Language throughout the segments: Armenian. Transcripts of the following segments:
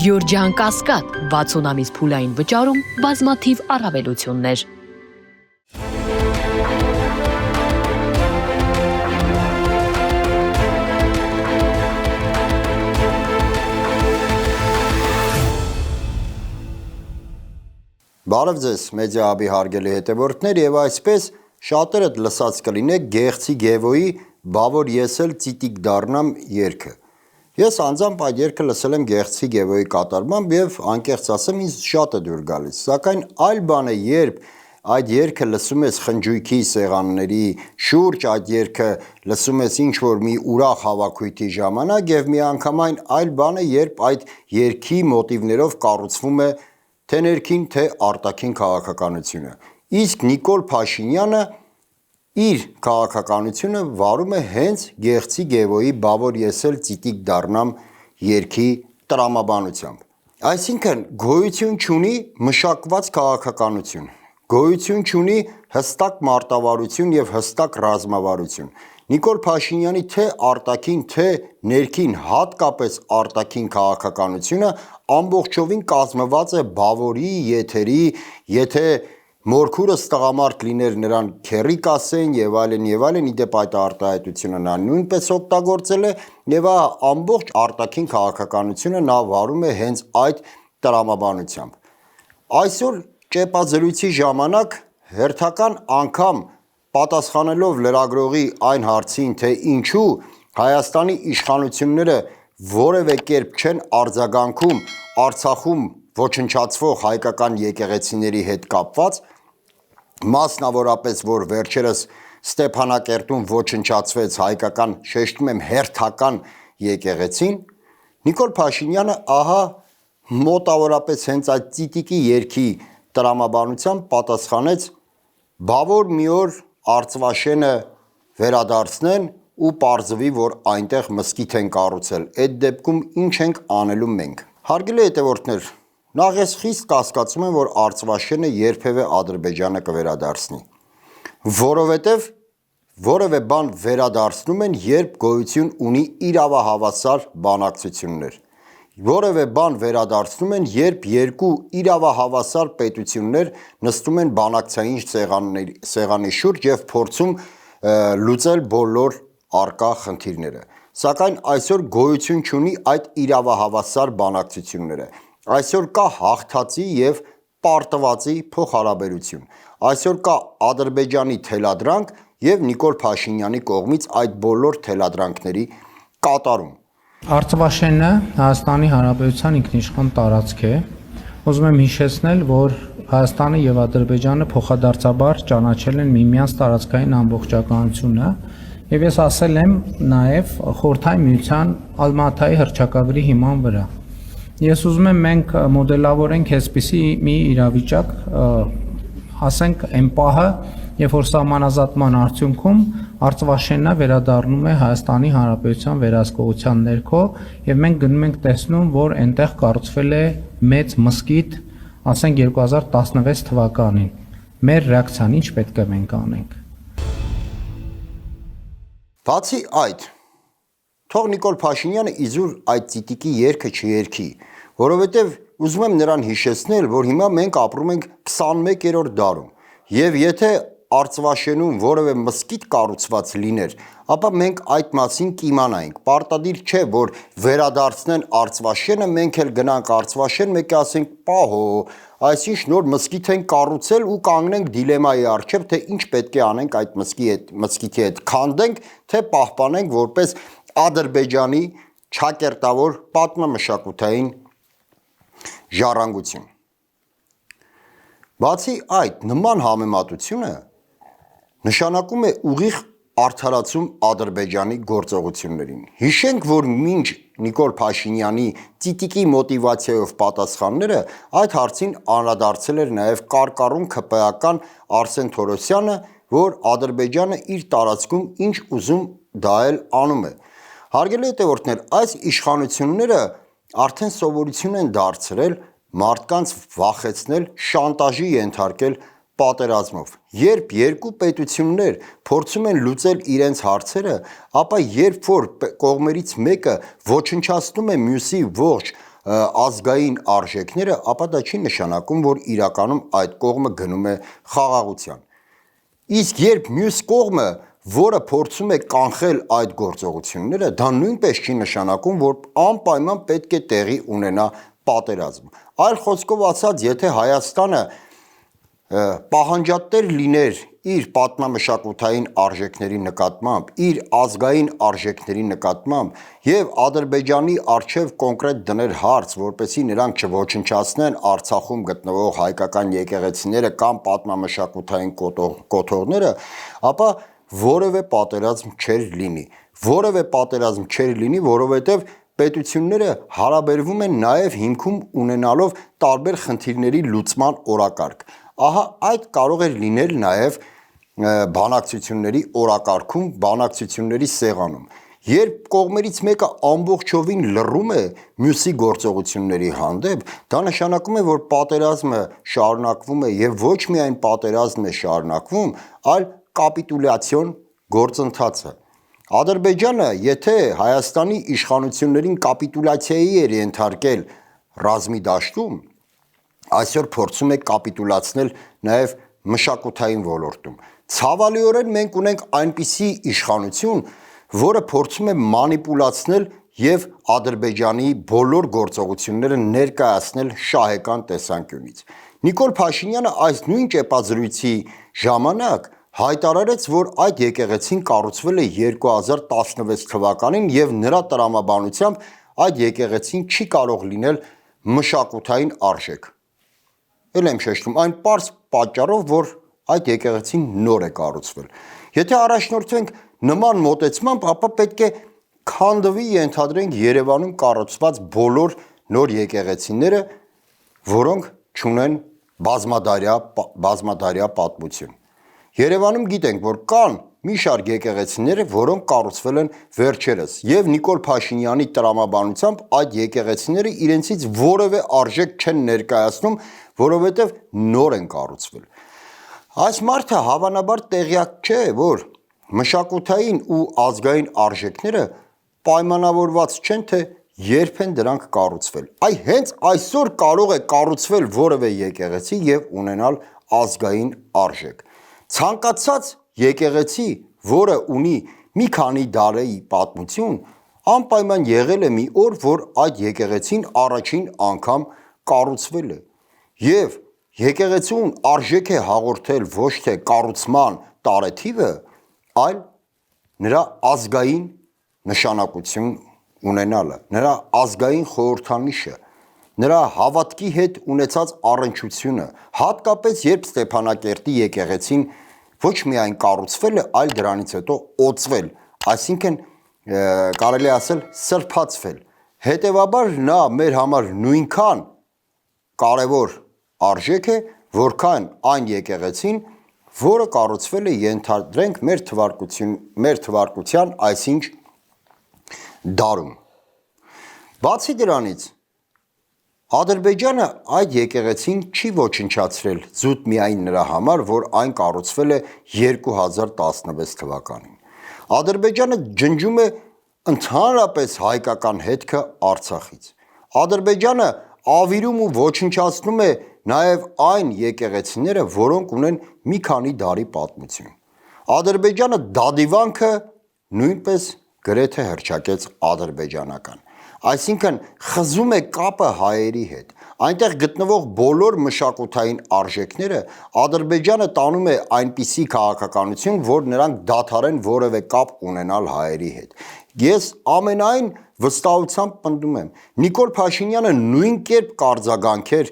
Գյորջյան Կասկադ 60 ամիս փուլային վճարում բազմաթիվ առավելություններ։ Բարև ձեզ, մեդիա հաբի հարգելի հետևորդներ, եւ այսպես շատերդ լսած կլինեք Գեղցի Գևոյի «Բավոր ես էլ ծիտիկ դառնամ» երգը։ Ես անձամբ այդ երգը լսել եմ Գեղցի Գևոյի կատարմամբ եւ անկեղծ ասեմ, ինձ շատ է դուր գալիս, սակայն այլ բան է, երբ այդ երգը լսում ես խնջույքի սեղանների շուրջ, այդ երգը լսում ես ինչ-որ մի ուրախ հավաքույթի ժամանակ եւ միանգամայն այլ բան է, երբ այդ երգի մոտիվներով կառուցվում է թե ներքին, թե արտաքին քաղաքականությունը։ Իսկ Նիկոլ Փաշինյանը իր քաղաքականությունը վարում է հենց Գեղցի Գևոյի «Բավոր ես էլ ծիտիկ դառնամ» երգի տրամաբանությամբ։ Այսինքն գոյություն չունի մշակված քաղաքականություն, գոյություն չունի հստակ մարտավարություն եւ հստակ ռազմավարություն։ Նիկոլ Փաշինյանի թե արտաքին, թե ներքին, հատկապես արտաքին քաղաքականությունը ամբողջովին կազմված է բավորի, եթերի, եթե մորքուրս տղամարդ լիներ նրան քերի կասեն եւ այլն, իդեպ այդ արտահայտությունը նա նույնպես օգտագործել է եւ ամբողջ արտաքին քաղաքականությունը նա վարում է հենց այդ տրամաբանությամբ։ Այսօր ճեպազրույցի ժամանակ հերթական անգամ պատասխանելով լրագրողի այն հարցին, թե ինչու Հայաստանի իշխանությունները որևէ կերպ չեն արձագանքում Արցախում ոչնչացվող հայկական եկեղեցիների հետ կապված, մասնավորապես որ վերջերս Ստեփանակերտում ոչնչացվեց հայկական, շեշտում եմ հերթական եկեղեցին, Նիկոլ Փաշինյանը ահա մոտավորապես հենց այդ ծիտիկի երգի տրամաբանությամբ պատասխանեց. «Բավոր մի օր Արծվաշենը վերադարձնեն ու պարզվի, որ այնտեղ մզկիթ են կառուցել, այդ դեպքում ինչ ենք անելու մենք»։ Հարգելի հետևորդներ, նախ ես խիստ կասկածում եմ, որ Արծվաշենը երբևէ Ադրբեջանը կվերադարձնի, որովհետև որևէ բան վերադարձնում են, երբ գոյություն ունի իրավահավասար բանակցություններ, որևէ բան վերադարձնում են, երբ երկու իրավահավասար պետություններ նստում են բանակցային սեղանի շուրջ եւ փորձում լուծել բոլոր առկա խնդիրները, սակայն այսօր գոյություն չունի այդ իրավահավասար բանակցությունները, այսօր կա հաղթածի եւ պարտվածի փոխհարաբերություն, այսօր կա Ադրբեջանի թելադրանք եւ Նիկոլ Փաշինյանի կողմից այդ բոլոր թելադրանքների կատարում։ Արծվաշենը Հայաստանի Հանրապետության ինքնիշխան տարածք է։ Ուզում եմ հիշեցնել, որ Հայաստանը եւ Ադրբեջանը փոխադարձաբար ճանաչել են միմյանց տարածքային ամբողջականությունը եւ ես ասել եմ նաեւ Խորհրդային Միության Ալմատայի հռչակագրի հիման վրա։ Ես ուզում եմ մենք մոդելավորենք այսպիսի մի իրավիճակ, ասենք այն պահը, երբ որ սահմանազատման արդյունքում Արծվաշենը վերադառնում է Հայաստանի Հանրապետության վերահսկողության ներքո եւ մենք գնում ենք տեսնում, որ այնտեղ կառուցվել է մեծ մզկիթ, ասենք 2016 թվականին։ Մեր ռեակցիան ինչ պետք է մենք անենք։ Բացի այդ, թող Նիկոլ Փաշինյանը իզուր այդ ծիտիկի երգը չերգի, որովհետև ուզում եմ նրան հիշեցնել, որ հիմա մենք ապրում ենք 21-րդ դարում, եւ եթե Արծվաշենում որևէ մզկիթ կառուցված լիներ, ապա մենք այդ մասին կիմանայինք։ Պարտադիր չէ, որ վերադարձնեն Արծվաշենը, մենք էլ գնանք Արծվաշեն, մեկ ասենք՝ «Պահո, այսինչ նոր մզկիթ են կառուցել» ու կանգնենք դիլեմայի առջև, թե ինչ պետք է անենք այդ մզկիթի հետ, քանդենք, թե պահպանենք որպես Ադրբեջանի ճակերտավոր պատմամշակութային ժառանգություն։ Բացի այդ, նման համեմատությունը նշանակում է ուղիղ արդարացում Ադրբեջանի գործողություններին։ Հիշենք, որ մինչ Նիկոլ Փաշինյանի ծիտիկի մոտիվացիայով պատասխանները այդ հարցին անդրադարձել էր նաև կարկառուն ՔՊ-ական Արսեն Թորոսյանը, որ Ադրբեջանը իր տարածքում ինչ ուզում դա էլ անում է։ Հարգելի հետևորդներ, այս իշխանությունները արդեն սովորություն են դարձրել մարդկանց վախեցնել, շանտաժի ենթարկել պատերազմով։ Երբ երկու պետություններ փորձում են լուծել իրենց հարցերը, ապա երբ որ կողմերից մեկը ոչնչացնում է մյուսի ողջ ազգային արժեքները, ապա դա չի նշանակում, որ իրականում այդ կողմը գնում է խաղաղության։ Իսկ երբ մյուս կողմը, որը փորձում է կանխել այդ գործողությունները, դա նույնպես չի նշանակում, որ անպայման պետք է տեղի ունենա պատերազմ։ Այլ խոսքով ասած, եթե Հայաստանը պահանջատեր լիներ իր պատմամշակութային արժեքների նկատմամբ, իր ազգային արժեքների նկատմամբ եւ Ադրբեջանի արչեւ կոնկրետ դներ հարց, որպեսզի նրանք չոչնչացնեն Արցախում գտնվող հայկական եկեղեցիները կամ պատմամշակութային կոթողները, ապա որևէ պատերազմ չէր լինի։ Որևէ պատերազմ չէր լինի, որովհետեւ պետությունները հարաբերվում են նաև հիմքում ունենալով տարբեր խնդիրների լուծման օրակարգ։ Ահա այդ կարող էր լինել նաև բանակցությունների օրակարգում, բանակցությունների սեղանում։ Երբ կողմերից մեկը ամբողջովին լռում է մյուսի գործողությունների հանդեպ, դա նշանակում է, որ պատերազմը շարունակվում է եւ ոչ միայն պատերազմն է շարունակվում, այլ կապիտուլյացիոն գործընթացը։ Ադրբեջանը, եթե Հայաստանի իշխանություններին կապիտուլյացիայի էր ենթարկել ռազմի դաշտում, այսօր փորձում է կապիտուլացնել նաև մշակութային ոլորտում։ Ցավալիորեն մենք ունենք այնպիսի իշխանություն, որը փորձում է մանիպուլացնել եւ Ադրբեջանի բոլոր գործողությունները ներկայացնել շահեկան տեսանկյունից։ Նիկոլ Փաշինյանը այս նույն ճեպազրույցի ժամանակ հայտարարեց, որ այդ եկեղեցին կառուցվել է 2016 թվականին եւ նրա տրամաբանությամբ այդ եկեղեցին չի կարող լինել մշակութային արժեք։ Էլ եմ շեշտում, այն պարզ պատճառով, որ այդ եկեղեցին նոր է կառուցվել։ Եթե առաջնորդվենք նման մոտեցմամբ, ապա պետք է քանդվի ենթադրենք Երևանում կառուցված բոլոր նոր եկեղեցիները, որոնք չունեն բազմադարյա պատմություն։ Երևանում գիտենք, որ կան մի շարք եկեղեցիներ, որոնք կառուցվել են վերջերս, եւ Նիկոլ Փաշինյանի տրամաբանությամբ այդ եկեղեցիները իրենցից որևէ արժեք չեն ներկայացնում, որովհետեւ նոր են կառուցվել։ Այս մարդը հավանաբար տեղյակ չէ, որ մշակութային ու ազգային արժեքները պայմանավորված չեն, թե երբ են դրանք կառուցվել։ Այ հենց այսօր կարող է կառուցվել որևէ եկեղեցի եւ ունենալ ազգային արժեք։ Ցանկացած եկեղեցի, որը ունի մի քանի դարերի պատմություն, անպայման եղել է մի օր, որ այդ եկեղեցին առաջին անգամ կառուցվել է։ Եվ եկեղեցուն արժեք է հաղորդել ոչ թե կառուցման տարեթիվը, այլ նրա ազգային նշանակություն ունենալը, նրա ազգային խորհրդանիշը, նրա հավատքի հետ ունեցած առնչությունը, հատկապես երբ Ստեփանակերտի եկեղեցին ոչ միայն կառուցվել է, այլ դրանից հետո օծվել, այսինքն կարելի ասել սրբացվել։ Հետևաբար նա մեր համար նույնքան կարևոր արժեք է, որքան այն եկեղեցին, որը կառուցվել է ենթադրենք մեր թվարկության այսինչ դարում։ Բացի դրանից, Ադրբեջանը այդ եկեղեցին չի ոչնչացրել զուտ միայն նրա համար, որ այն կառուցվել է 2016 թվականին։ Ադրբեջանը ջնջում է ընդհանրապես հայկական հետքը Արցախից։ Ադրբեջանը ավիրում ու ոչնչացնում է նաև այն եկեղեցիները, որոնք ունեն մի քանի դարի պատմություն։ Ադրբեջանը դադիվանքը նույնպես գրեթե հռչակեց ադրբեջանական։ Այսինքն խզում է կապը հայերի հետ։ Այնտեղ գտնվող բոլոր մշակութային արժեքները Ադրբեջանը տանում է այնպիսի քաղաքականություն, որ նրանք դադարեն որևէ կապ ունենալ հայերի հետ։ Ես ամենայն վստահությամբ պնդում եմ, Նիկոլ Փաշինյանը նույն կերպ կարձագանքեր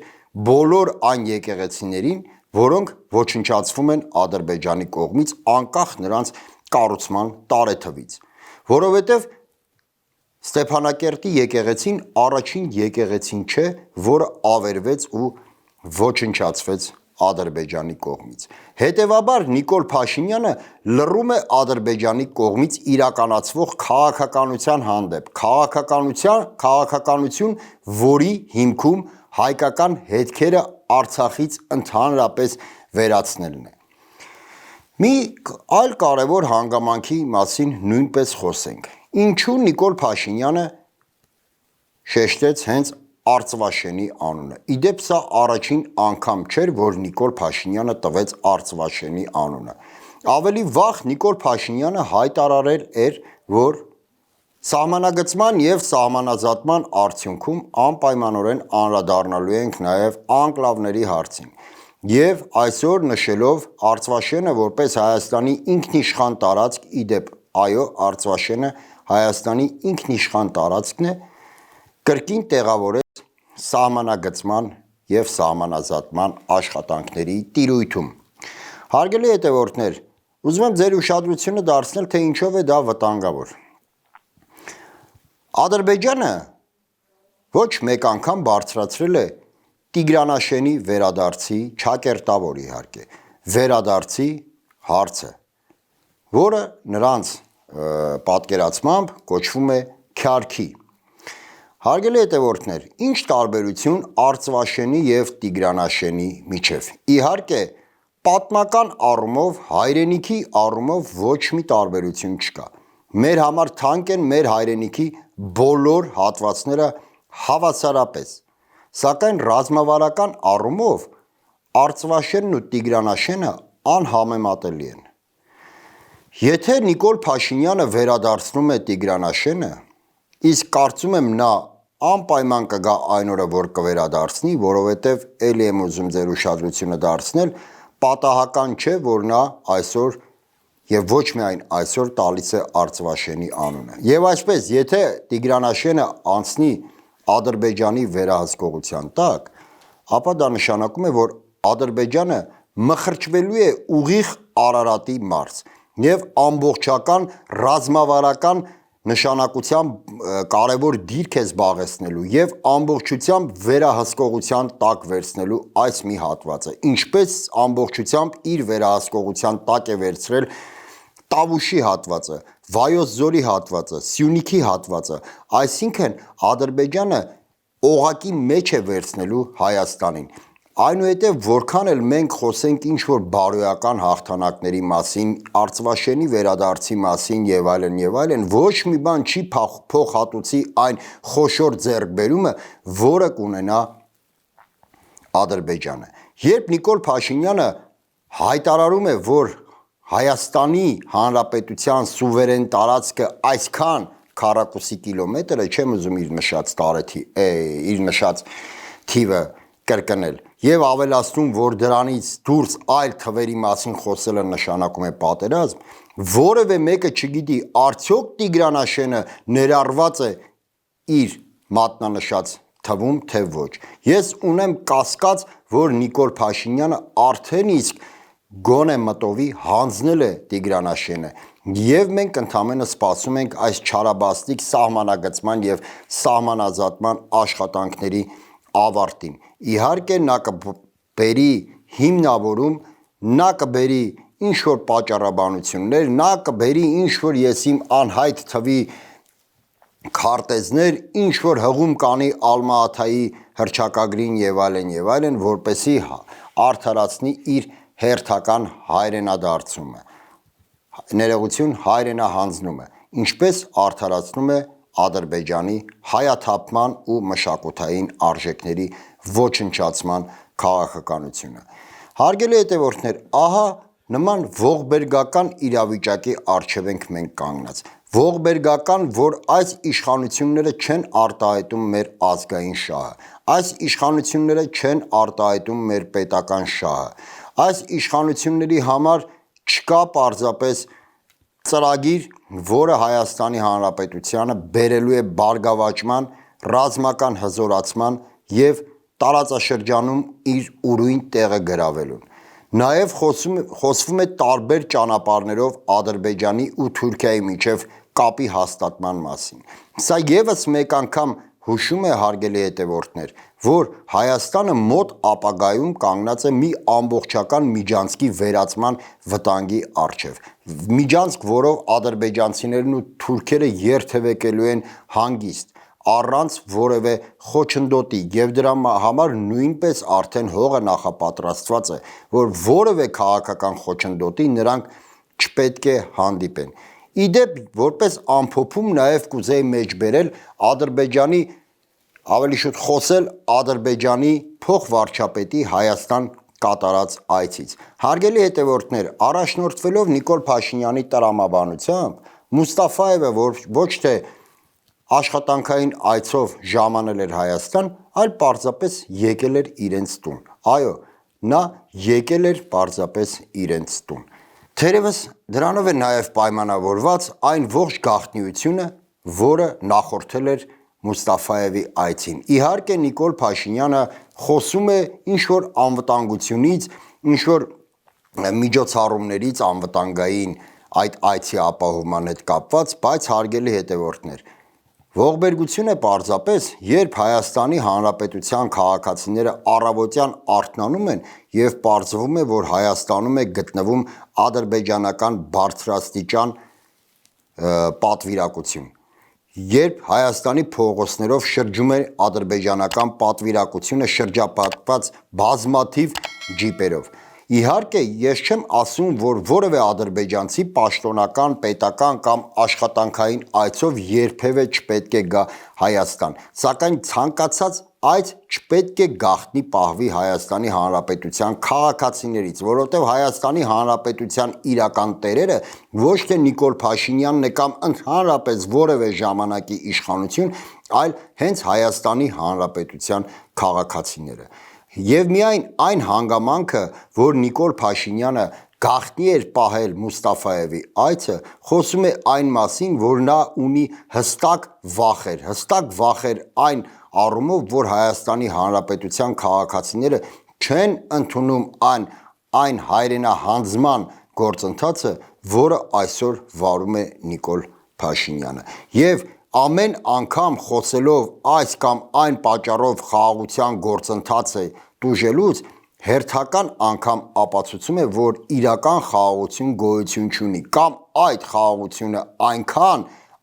բոլոր այն եկեղեցիներին, որոնք ոչնչացվում են Ադրբեջանի կողմից, անկախ նրանց կառուցման տարեթվից, որովհետև Ստեփանակերտի եկեղեցին առաջին եկեղեցին չէ, որը ավերվեց ու ոչնչացվեց Ադրբեջանի կողմից։ Հետևաբար Նիկոլ Փաշինյանը լռում է Ադրբեջանի կողմից իրականացվող քաղաքականության հանդեպ, քաղաքականություն, որի հիմքում հայկական հետքերը Արցախից ընդհանրապես վերացնելն է։ Մի այլ կարևոր հանգամանքի մասին նույնպես խոսենք։ Ինչու Նիկոլ Փաշինյանը շեշտեց հենց Արծվաշենի անունը։ Իդեպ սա առաջին անգամ չէր, որ Նիկոլ Փաշինյանը տվեց Արծվաշենի անունը։ Ավելի վաղ Նիկոլ Փաշինյանը հայտարարել էր, որ սահմանագծման եւ սահմանազատման արդյունքում անպայմանորեն անդրադառնալու ենք նաեւ անկլավների հարցին։ Եվ այսօր նշելով Արծվաշենը որպես Հայաստանի ինքնիշխան տարածք, իդեպ այո, Արծվաշենը Հայաստանի ինքնիշխան տարածքն է, կրկին տեղավորեց սահմանագծման եւ սահմանազատման աշխատանքների տիրույթում։ Հարգելի հետևորդներ, ուզում եմ ձեր ուշադրությունը դարձնել, թե ինչով է դա վտանգավոր։ Ադրբեջանը ոչ մեկ անգամ բարձրացրել է Տիգրանաշենի վերադարձի, ճակերտավոր իհարկե, վերադարձի հարցը, որը նրանց պատկերացմամբ կոչվում է քյարքի։ Հարգելի հետևորդներ, ինչ տարբերություն Արծվաշենի եւ Տիգրանաշենի միջև։ Իհարկե, պատմական առումով, հայրենիքի առումով ոչ մի տարբերություն չկա։ Մեր համար թանկ են մեր հայրենիքի բոլոր հատվածները հավասարապես, սակայն ռազմավարական առումով Արծվաշենն ու Տիգրանաշենը անհամեմատելի են։ Եթե Նիկոլ Փաշինյանը վերադարձնում է Տիգրանաշենը, իսկ կարծում եմ նա անպայման կգա այն օրը, որ կվերադարձնի, որովհետև ելի եմ ուզում ձեր ուշադրությունը դարձնել, պատահական չէ, որ նա այսօր եւ ոչ միայն այսօր տալիս է Արծվաշենի անունը։ Եվ այսպես, եթե Տիգրանաշենը անցնի Ադրբեջանի վերահսկողության տակ, ապա դա նշանակում է, որ Ադրբեջանը մխրճվելու է ուղիղ Արարատի մարզ եւ ամբողջական ռազմավարական նշանակությամբ կարևոր դիրք է զբաղեցնելու եւ ամբողջությամբ վերահսկողության տակ վերցնելու այս մի հատվածը, ինչպես ամբողջությամբ իր վերահսկողության տակ է վերցրել Տավուշի հատվածը, Վայոց ձորի հատվածը, Սյունիքի հատվածը, այսինքն Ադրբեջանը օղակի մեջ է վերցնելու Հայաստանին։ Այնուհետև որքան էլ մենք խոսենք ինչ-որ բարոյական հաղթանակների մասին, Արծվաշենի վերադարձի մասին եւ այլն, ոչ մի բան չի փոխհատուցի այն խոշոր ձեռքբերումը, որը կունենա Ադրբեջանը։ Երբ Նիկոլ Փաշինյանը հայտարարում է, որ Հայաստանի Հանրապետության սուվերեն տարածքը այսքան քառակուսի կիլոմետր է, չեմ ուզում իր նշած թիվը կրկնել, եւ ավելացնում, որ դրանից դուրս այլ թվերի մասին խոսելը նշանակում է պատերազմ, որևէ մեկը չգիտի արդյոք Տիգրանաշենը ներառված է իր մատնանշած թվում, թե ոչ։ Ես ունեմ կասկած, որ Նիկոլ Փաշինյանը արդեն իսկ գոնե մտովի հանձնել է Տիգրանաշենը եւ մենք ընդհանրապես սպասում ենք այս չարաբաստիկ սահմանագծման եւ սահմանազատման աշխատանքների ավարտին։ Իհարկե նա կբերի հիմնավորում, նա կբերի ինչ-որ պատճառաբանություններ, նա կբերի ինչ-որ եսիմ անհայտ թվի քարտեզներ, ինչ-որ հղում կանի Ալմա-Աթայի հռչակագրին եւ այլն, որպեսի արդարացնի իր հերթական հայրենադարձումը, ներողություն հայրենահանձնումը, ինչպես արդարացնում է Ադրբեջանի հայաթափման ու մշակութային արժեքների ոչնչացման քաղաքականությունը։ Հարգելի հետևորդներ, ահա նման ողբերգական իրավիճակի առջև ենք մենք կանգնած։ Ողբերգական, որ այս իշխանությունները չեն արտահայտում մեր ազգային շահը, այս իշխանությունները չեն արտահայտում մեր պետական շահը, այս իշխանությունների համար չկա պարզապես ծրագիր, որը Հայաստանի Հանրապետությանը բերելու է բարգավաճման, ռազմական հզորացման եւ տարածաշրջանում իր ուրույն տեղը գրավելուն։ Նաեւ խոսվում է տարբեր ճանապարհներով Ադրբեջանի ու Թուրքիայի միջև կապի հաստատման մասին։ Սա եւս մեկ անգամ հուշում է, հարգելի հետևորդներ, որ Հայաստանը մոտ ապագայում կանգնած է մի ամբողջական միջանցքի վերացման վտանգի առջև։ Միջանցք, որով ադրբեջանցիներն ու թուրքերը երթևեկելու են հանգիստ, առանց որևէ խոչընդոտի, եւ դրա համար նույնպես արդեն հողը նախապատրաստված է, որ որևէ քաղաքական խոչընդոտի նրանք չպետք է հանդիպեն։ Իդեպ, որպես ամփոփում նաև կուզեի մեջ բերել Ադրբեջանի ավելի շուտ խոսել Ադրբեջանի փոխվարչապետի Հայաստան կատարած այցից։ Հարգելի հետևորդներ, առաջնորդվելով Նիկոլ Փաշինյանի տրամաբանությամբ, Մուստաֆայևը ոչ թե աշխատանքային այցով ժամանել էր Հայաստան, այլ պարզապես եկել էր իրենց տուն։ Այո, նա եկել էր պարզապես իրենց տուն։ Թերևս դրանով է նաև պայմանավորված այն ողջ գաղտնիությունը, որը նախորդել էր Մուստաֆայևի այցին։ Իհարկե Նիկոլ Փաշինյանը խոսում է ինչ-որ անվտանգությունից, ինչ-որ միջոցառումներից անվտանգային այդ այցի ապահովման հետ կապված, բայց հարգելի հետևորդներ, ողբերգություն է պարզապես, երբ Հայաստանի Հանրապետության քաղաքացիները առավոտյան արթնանում են եւ պարզվում է, որ Հայաստանում է գտնվում ադրբեջանական բարձրաստիճան պատվիրակություն։ Երբ Հայաստանի փողոցներով շրջում է ադրբեջանական պատվիրակությունը շրջապատված բազմաթիվ ջիպերով։ Իհարկե, ես չեմ ասում, որ որևէ ադրբեջանցի պաշտոնական, պետական կամ աշխատանքային այցով երբևէ չպետք է գա Հայաստան, սակայն ցանկացած այց չպետք է գաղտնի պահվի Հայաստանի Հանրապետության քաղաքացիներից, որովհետև Հայաստանի Հանրապետության իրական տերերը ոչ թե Նիկոլ Փաշինյանն է կամ ընդհանրապես որևէ ժամանակի իշխանություն, այլ հենց Հայաստանի Հանրապետության քաղաքացիները։ Եվ միայն այն հանգամանքը, որ Նիկոլ Փաշինյանը գաղտնի էր պահել Մուստաֆայևի այցը, խոսում է այն մասին, որ նա ունի հստակ վախեր այն առումով, որ Հայաստանի Հանրապետության քաղաքացիները չեն ընդունում այն հայրենահանձման գործընթացը, որը այսօր վարում է Նիկոլ Փաշինյանը։ Եվ ամեն անգամ խոսելով այս կամ այն պատճառով խաղաղության գործընթացը տուժելուց, հերթական անգամ ապացուցում է, որ իրական խաղաղություն գոյություն չունի, կամ այդ խաղաղությունը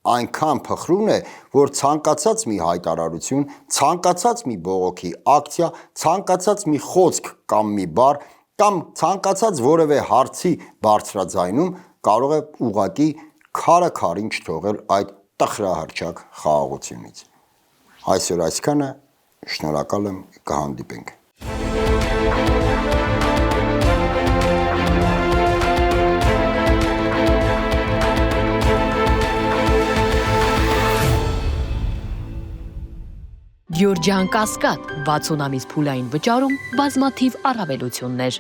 այնքան փխրուն է, որ ցանկացած մի հայտարարություն, ցանկացած մի բողոքի ակցիա, ցանկացած մի խոսք կամ մի բառ, կամ ցանկացած որևէ հարցի բարձրաձայնում կարող է ուղղակի քարը քարին չթողել այդ տխրահռչակ խաղաղությունից։ Այսօր այսքանը, շնորհակալ եմ, կհանդիպենք։ Գյուրջան Կասկադ 60 ամիս փուլային վճարում բազմաթիվ առավելություններ